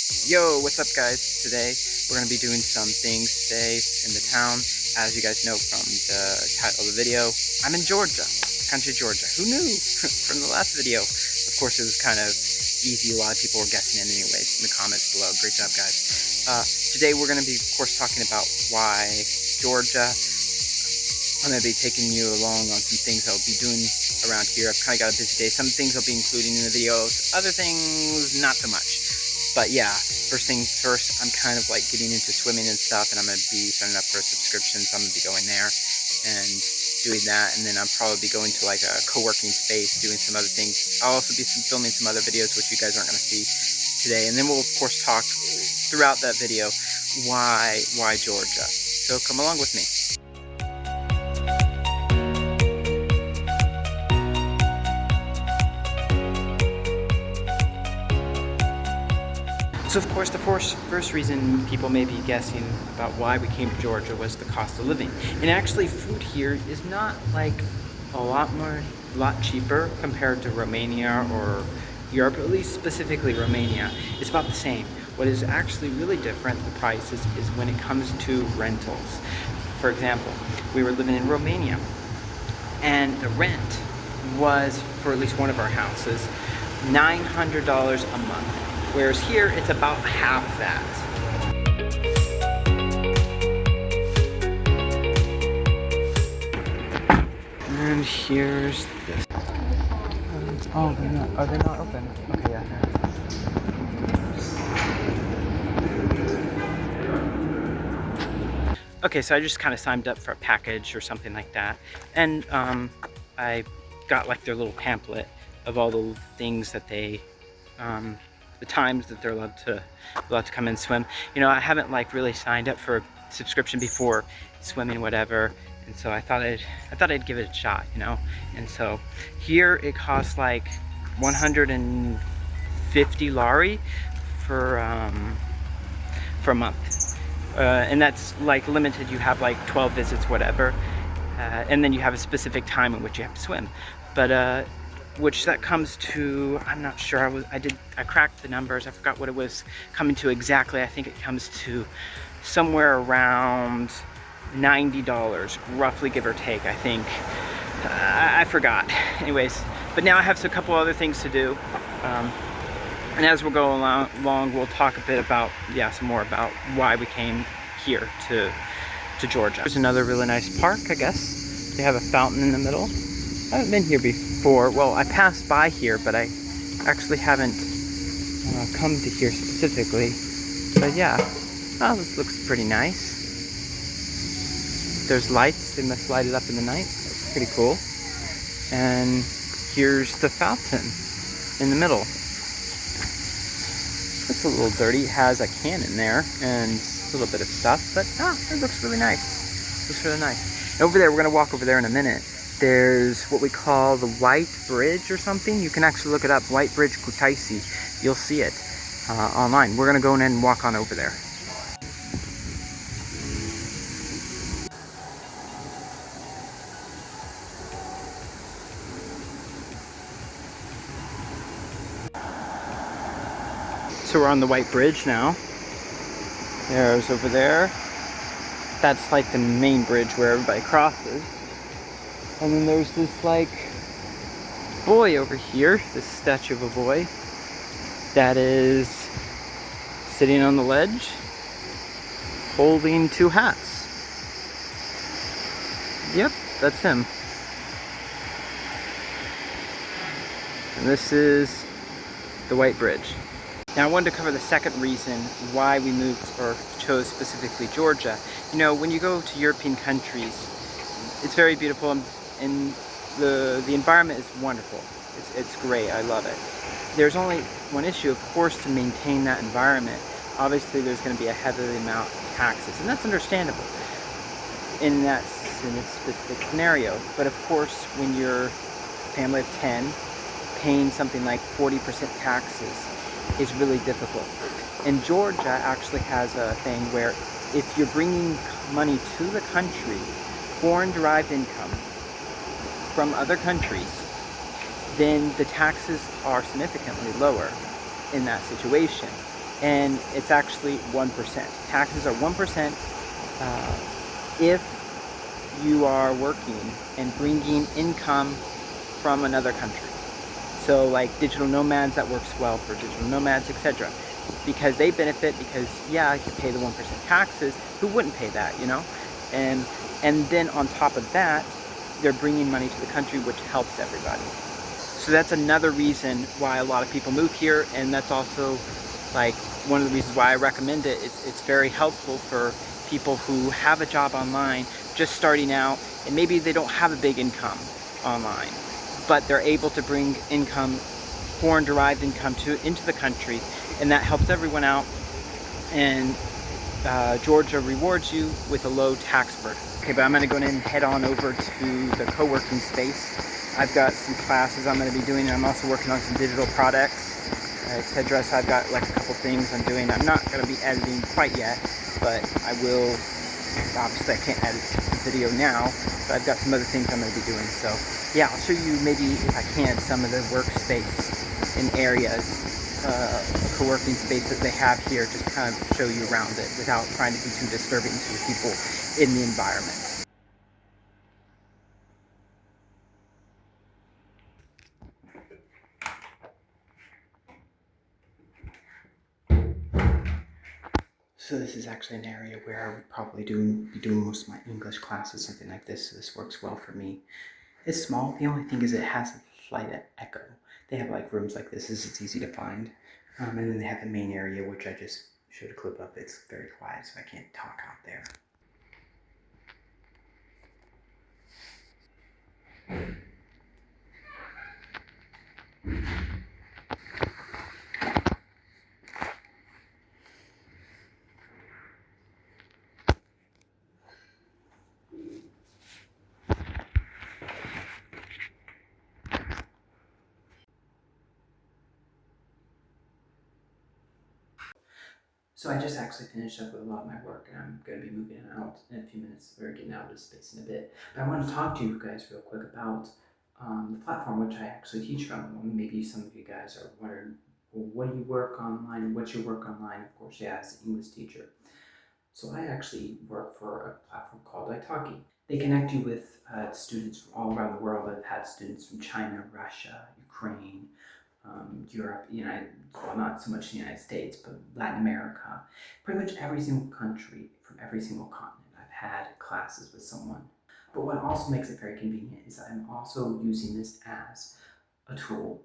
Yo, what's up guys? Today we're going to be doing some things today in the town. As you guys know from the title of the video, I'm in Georgia, country Georgia. Who knew from the last video? Of course it was kind of easy, a lot of people were guessing it anyways in the comments below. Great job guys. Today we're going to be of course talking about why Georgia. I'm going to be taking you along on some things I'll be doing around here. I've kind of got a busy day. Some things I'll be including in the videos, other things not so much. But yeah, first things first, I'm kind of like getting into swimming and stuff, and I'm going to be signing up for a subscription, so I'm going to be going there and doing that, and then I'll probably be going to like a co-working space, doing some other things. I'll also be filming some other videos, which you guys aren't going to see today, and then we'll of course talk throughout that video why Georgia. So come along with me. So of course the first reason people may be guessing about why we came to Georgia was the cost of living. And actually food here is not like a lot cheaper compared to Romania or Europe, at least specifically Romania. It's about the same. What is actually really different, the prices, is when it comes to rentals. For example, we were living in Romania and the rent was, for at least one of our houses, $900 a month. Whereas here, it's about half that. And here's this. Oh, they're not. Oh, they're not open. Okay, yeah. Okay, so I just kind of signed up for a package or something like that, and I got like their little pamphlet of all the things that they. The times that they're allowed to come and swim. You know, I haven't like really signed up for a subscription before swimming, whatever, and so I thought I'd give it a shot, you know. And so here it costs like 150 lari for a month, and that's like limited. You have like 12 visits, whatever, and then you have a specific time in which you have to swim. But which that comes to, I'm not sure, I cracked the numbers, I forgot what it was coming to exactly. I think it comes to somewhere around $90, roughly, give or take, I think. I forgot. Anyways, but now I have a couple other things to do. And as we'll go along, we'll talk a bit about, some more about why we came here to Georgia. There's another really nice park, I guess. They have a fountain in the middle. I haven't been here before. Well, I passed by here, but I actually haven't come to here specifically. But yeah, oh, this looks pretty nice. There's lights. They must light it up in the night. That's pretty cool. And here's the fountain in the middle. It's a little dirty. It has a can in there and a little bit of stuff, but it looks really nice. Looks really nice. And over there, we're gonna walk over there in a minute. There's what we call the White Bridge or something. You can actually look it up, White Bridge Kutaisi. You'll see it online. We're gonna go in and walk on over there. So we're on the White Bridge now. There's over there. That's like the main bridge where everybody crosses. And then there's this like boy over here, this statue of a boy that is sitting on the ledge holding two hats. Yep, that's him. And this is the White Bridge. Now I wanted to cover the second reason why we moved or chose specifically Georgia. You know, when you go to European countries, it's very beautiful and the environment is wonderful. It's great. I love it. There's only one issue, of course, to maintain that environment. Obviously, there's going to be a heavy amount of taxes, and that's understandable in a specific scenario. But of course, when you're a family of 10, paying something like 40% taxes is really difficult. And Georgia actually has a thing where if you're bringing money to the country, foreign-derived income, from other countries, then the taxes are significantly lower in that situation. and it's actually 1%. Taxes are 1% if you are working and bringing income from another country. So like digital nomads, that works well for digital nomads, etc. Because they benefit because, yeah, you pay the 1% taxes. Who wouldn't pay that, you know? And then on top of that, they're bringing money to the country, which helps everybody. So that's another reason why a lot of people move here, and that's also like one of the reasons why I recommend it. It's very helpful for people who have a job online, just starting out, and maybe they don't have a big income online, but they're able to bring income, foreign-derived income, into the country, and that helps everyone out. And Georgia rewards you with a low tax burden. Okay, but I'm going to go ahead and head on over to the co-working space. I've got some classes I'm going to be doing, and I'm also working on some digital products, etc. So I've got like a couple things I'm doing. I'm not going to be editing quite yet, but I will. Obviously, I can't edit the video now, but I've got some other things I'm going to be doing. So yeah, I'll show you maybe, if I can, some of the workspace in areas, co-working space that they have here, just to kind of show you around it without trying to be too disturbing to the people in the environment. So this is actually an area where I would probably be doing most of my English classes, something like this. So this works well for me. It's small. The only thing is it has a slight echo. They have like rooms like this. It's easy to find. And then they have the main area, which I just showed a clip of. It's very quiet, so I can't talk out there. So I just actually finished up with a lot of my work, and I'm going to be moving out in a few minutes, or getting out of this space in a bit. But I want to talk to you guys real quick about the platform which I actually teach from. Maybe some of you guys are wondering, well, what do you work online? What's your work online? Of course, yeah, as an English teacher. So I actually work for a platform called Italki. They connect you with students from all around the world. I've had students from China, Russia, Ukraine, Europe, well, not so much the United States, but Latin America, pretty much every single country from every single continent. I've had classes with someone. But what also makes it very convenient is that I'm also using this as a tool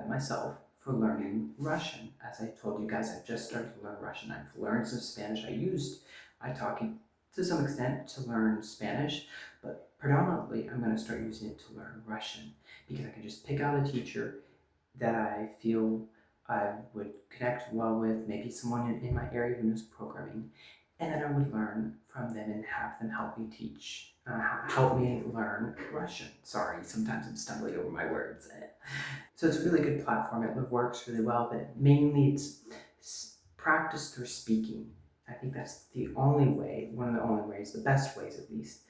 myself for learning Russian. As I told you guys, I've just started to learn Russian. I've learned some Spanish. I used Italki to some extent to learn Spanish, but predominantly I'm going to start using it to learn Russian, because I can just pick out a teacher that I feel I would connect well with, maybe someone in my area who knows programming, and then I would learn from them and have them help me learn Russian. Sorry, sometimes I'm stumbling over my words. So it's a really good platform. It works really well, but mainly it's practice through speaking. I think that's the only way, one of the only ways, the best ways at least,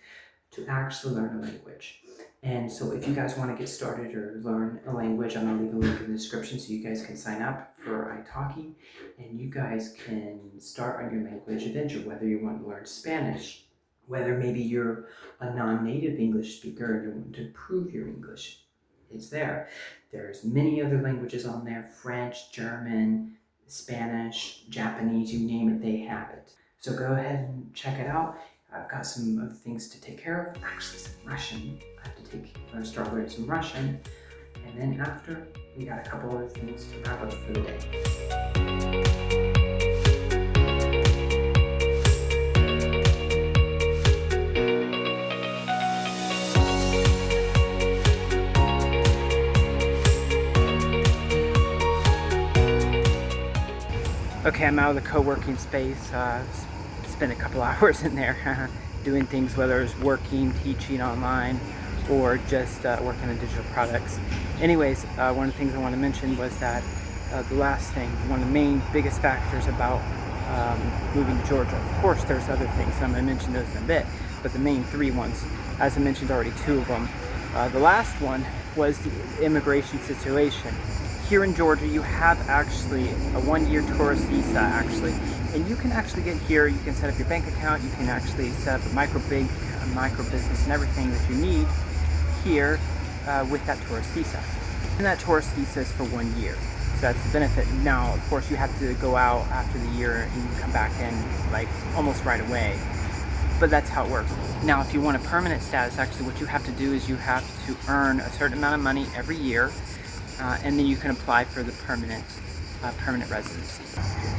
to actually learn a language. And so if you guys want to get started or learn a language, I'm going to leave a link in the description so you guys can sign up for Italki, and you guys can start on your language adventure, whether you want to learn Spanish, whether maybe you're a non-native English speaker and you want to improve your English. It's there. There's many other languages on there: French, German, Spanish, Japanese, you name it, they have it. So go ahead and check it out. I've got some other things to take care of. Actually, some Russian. I have to start learning some Russian. And then after, we got a couple other things to wrap up for the day. Okay, I'm out of the co-working space. Spent a couple hours in there doing things, whether it's working, teaching online, or just working on digital products. Anyways, one of the things I want to mention was that the last thing, one of the main biggest factors about moving to Georgia, of course there's other things, and I'm going to mention those in a bit, but the main three ones, as I mentioned already, two of them. The last one was the immigration situation. here in Georgia, you have actually a 1-year tourist visa actually, and you can actually get here. You can set up your bank account. You can actually set up a micro business and everything that you need here with that tourist visa. And that tourist visa is for 1 year. So that's the benefit. Now, of course, you have to go out after the year and you come back in like almost right away. But that's how it works. Now, if you want a permanent status, actually what you have to do is you have to earn a certain amount of money every year, and then you can apply for the permanent residency.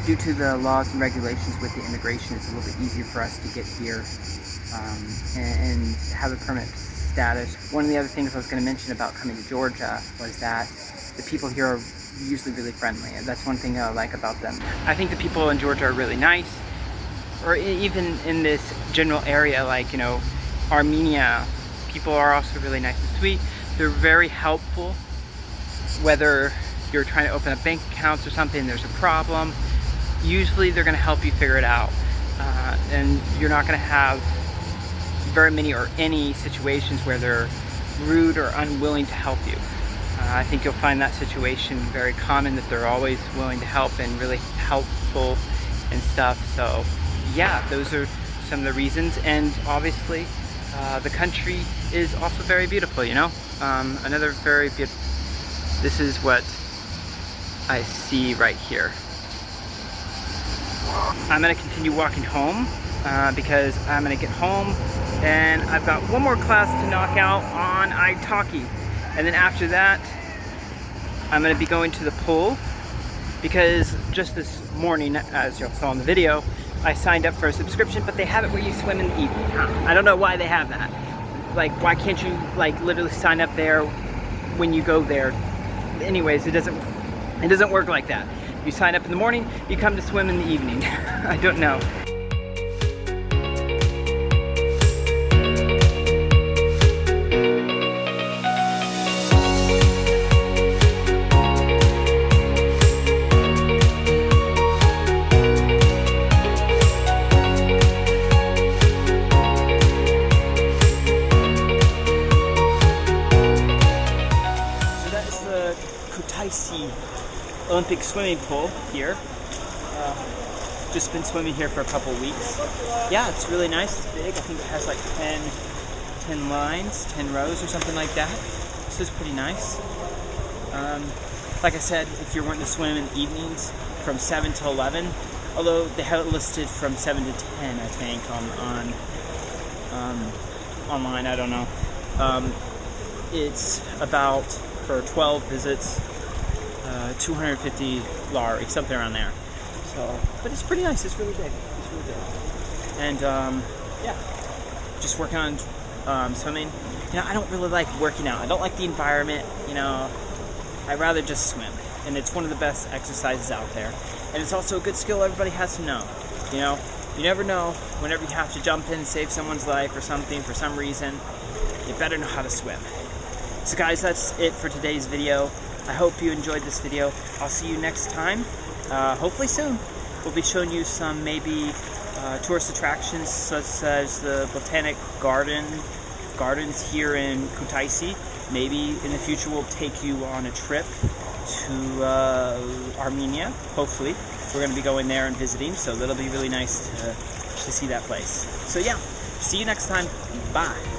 Due to the laws and regulations with the immigration, it's a little bit easier for us to get here and have a permanent status. One of the other things I was going to mention about coming to Georgia was that the people here are usually really friendly. That's one thing I like about them. I think the people in Georgia are really nice, or even in this general area, like, you know, Armenia, people are also really nice and sweet. They're very helpful, whether you're trying to open up bank accounts or something, there's a problem. Usually they're going to help you figure it out, and you're not going to have very many or any situations where they're rude or unwilling to help you. I think you'll find that situation very common, that they're always willing to help and really helpful and stuff. So yeah, those are some of the reasons. And obviously the country is also very beautiful, you know. Another very beautiful, this is what I see right here. I'm going to continue walking home because I'm going to get home and I've got one more class to knock out on Italki. And then after that, I'm going to be going to the pool because just this morning, as you saw in the video, I signed up for a subscription, but they have it where you swim in the evening. I don't know why they have that. Like, why can't you like literally sign up there when you go there? Anyways, it doesn't work like that. You sign up in the morning, you come to swim in the evening. I don't know. Kutaisi Olympic swimming pool here. Just been swimming here for a couple weeks. Yeah, it's really nice. It's big. I think it has like 10 lines, 10 rows or something like that. This is pretty nice. Like I said, if you're wanting to swim in the evenings from 7 to 11, although they have it listed from 7 to 10, I think, online, I don't know. It's about, for 12 visits, 250 lari, something around there. So, but it's pretty nice. It's really big. It's really big. And yeah, just working on swimming. You know, I don't really like working out. I don't like the environment. You know, I'd rather just swim. And it's one of the best exercises out there. And it's also a good skill everybody has to know. You know, you never know whenever you have to jump in and save someone's life or something for some reason. You better know how to swim. So guys, that's it for today's video. I hope you enjoyed this video. I'll see you next time, hopefully soon. We'll be showing you some maybe tourist attractions such as the Botanic Gardens here in Kutaisi. Maybe in the future we'll take you on a trip to Armenia, hopefully. We're going to be going there and visiting, so that'll be really nice to see that place. So yeah, see you next time. Bye.